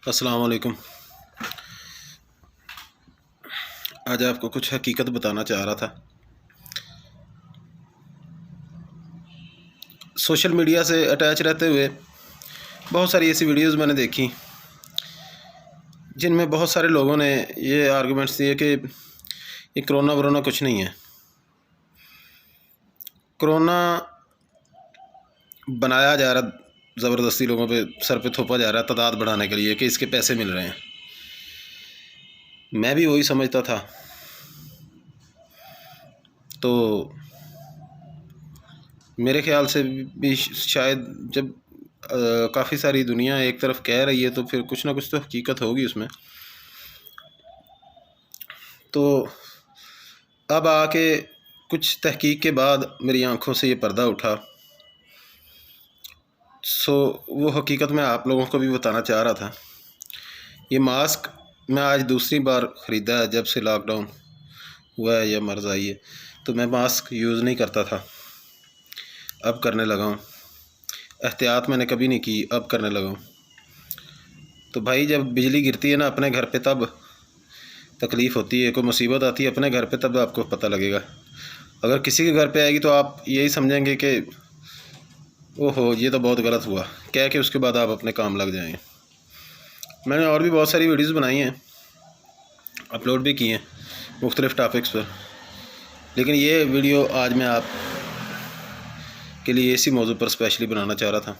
अस्सलाम वालेकुम। आज आपको कुछ हकीकत बताना चाह रहा था। सोशल मीडिया से अटैच रहते हुए बहुत सारी ऐसी वीडियोस मैंने देखी जिनमें बहुत सारे लोगों ने ये आर्गुमेंट्स दिए कि ये कोरोना वरोना कुछ नहीं है। कोरोना बनाया जा रहा, ज़बरदस्ती लोगों पे सर पे थोपा जा रहा है तादाद बढ़ाने के लिए कि इसके पैसे मिल रहे हैं। मैं भी वही समझता था। तो मेरे ख्याल से भी शायद जब काफ़ी सारी दुनिया एक तरफ कह रही है तो फिर कुछ ना कुछ तो हकीकत होगी उसमें। तो अब आके कुछ तहकीक के बाद मेरी आंखों से ये पर्दा उठा। वो हकीकत मैं आप लोगों को भी बताना चाह रहा था। ये मास्क मैं आज दूसरी बार ख़रीदा है, जब से लॉकडाउन हुआ है या मर्ज़ आई है। तो मैं मास्क यूज़ नहीं करता था, अब करने लगा हूँ। एहतियात मैंने कभी नहीं की, अब करने लगा हूँ। तो भाई जब बिजली गिरती है ना अपने घर पे तब तकलीफ़ होती है, कोई मुसीबत आती है अपने घर पे तब आपको पता लगेगा। अगर किसी के घर पे आएगी तो आप यही समझेंगे कि ओहो ये तो बहुत गलत हुआ, कह के उसके बाद आप अपने काम लग जाएंगे। मैंने और भी बहुत सारी वीडियोज़ बनाई हैं, अपलोड भी की हैं मुख्तलिफ़ टॉपिक्स पर, लेकिन ये वीडियो आज मैं आप के लिए इसी मौजू पर स्पेशली बनाना चाह रहा था।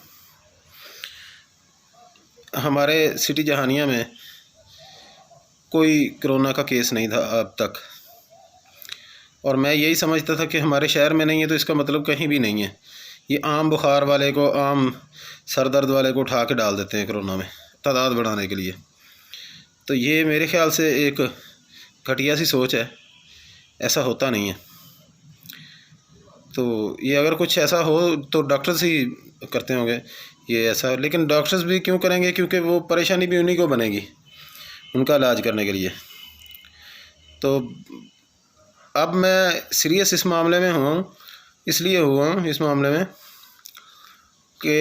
हमारे सिटी जहानिया में कोई कोरोना का केस नहीं था अब तक, और मैं यही समझता था कि हमारे शहर में नहीं है तो इसका मतलब कहीं भी नहीं है। ये आम बुखार वाले को, आम सर दर्द वाले को उठा के डाल देते हैं कोरोना में तादाद बढ़ाने के लिए। तो ये मेरे ख़्याल से एक घटिया सी सोच है, ऐसा होता नहीं है। तो ये अगर कुछ ऐसा हो तो डॉक्टर्स ही करते होंगे ये ऐसा, लेकिन डॉक्टर्स भी क्यों करेंगे, क्योंकि वो परेशानी भी उन्हीं को बनेगी उनका इलाज करने के लिए। तो अब मैं सीरियस इस मामले में हुआ हूँ, इसलिए हुआ हूँ इस मामले में कि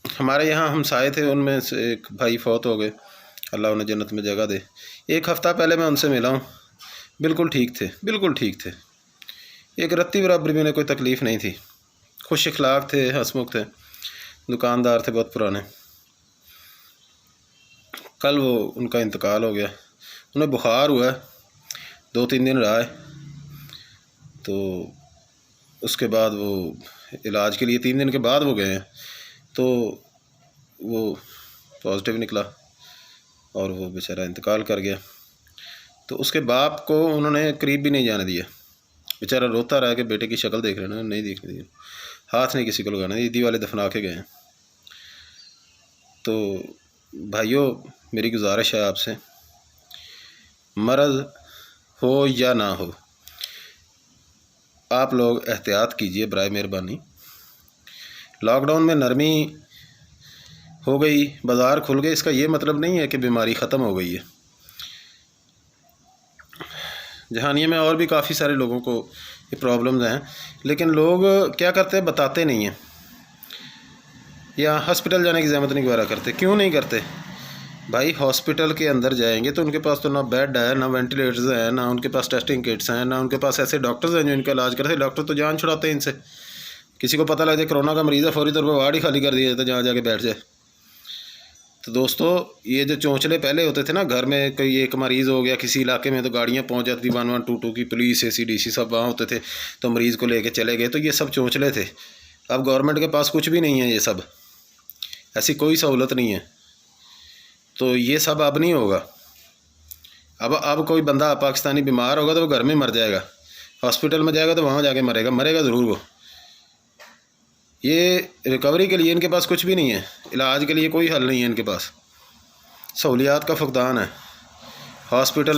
हमारे यहाँ हमसाए थे, उनमें से एक भाई फौत हो गए, अल्लाह उन्हें जन्नत में जगह दे। एक हफ़्ता पहले मैं उनसे मिला हूँ, बिल्कुल ठीक थे, बिल्कुल ठीक थे। एक रत्ती बराबर भी उन्हें कोई तकलीफ़ नहीं थी, खुश अखलाक थे, हंसमुख थे, दुकानदार थे बहुत पुराने। कल वो उनका इंतकाल हो गया। उन्हें बुखार हुआ, 2-3 दिन रहा है। तो उसके बाद वो इलाज के लिए 3 दिन के बाद वो गए हैं, तो वो पॉजिटिव निकला और वो बेचारा इंतकाल कर गया। तो उसके बाप को उन्होंने करीब भी नहीं जाने दिया, बेचारा रोता रहा कि बेटे की शक्ल देख रहे हैं, नहीं देखने दिया, हाथ नहीं किसी को लगाना, ईदी वाले दफना के गए हैं। तो भाइयों मेरी गुजारिश है आपसे, मर्ज़ हो या ना हो आप लोग एहतियात कीजिए बराए मेहरबानी। लॉकडाउन में नरमी हो गई, बाज़ार खुल गए, इसका ये मतलब नहीं है कि बीमारी ख़त्म हो गई है। जहानिया में और भी काफ़ी सारे लोगों को ये प्रॉब्लम्स हैं, लेकिन लोग क्या करते हैं, बताते नहीं हैं या हॉस्पिटल जाने की ज़हमत नहीं गुजारा करते। क्यों नहीं करते भाई? हॉस्पिटल के अंदर जाएंगे तो उनके पास तो ना बेड है, ना वेंटिलेटर्स हैं, ना उनके पास टेस्टिंग किट्स हैं, ना उनके पास ऐसे डॉक्टर्स हैं जो इनका इलाज करते हैं। डॉक्टर तो जान छुड़ाते हैं इनसे। किसी को पता लग जाए कोरोना का मरीज़ है, फौरी तौर पर वार्ड ही खाली कर दिया जाता है, जहाँ जाके बैठ जाए। तो दोस्तों ये जो चौंचले पहले होते थे ना, घर में कोई एक मरीज़ हो गया किसी इलाके में तो गाड़ियाँ पहुँच जाती, 112 की पुलिस, ACDC सब वहाँ होते थे, तो मरीज़ को लेके चले गए। तो ये सब चौंचले थे। अब गवर्नमेंट के पास कुछ भी नहीं है, ये सब ऐसी कोई सहूलत नहीं है। तो ये सब अब नहीं होगा। अब कोई बंदा पाकिस्तानी बीमार होगा तो वो घर में मर जाएगा, हॉस्पिटल में जाएगा तो वहाँ जाके मरेगा, मरेगा ज़रूर वो। ये रिकवरी के लिए इनके पास कुछ भी नहीं है, इलाज के लिए कोई हल नहीं है इनके पास, सहूलियात का फुकदान है। हॉस्पिटल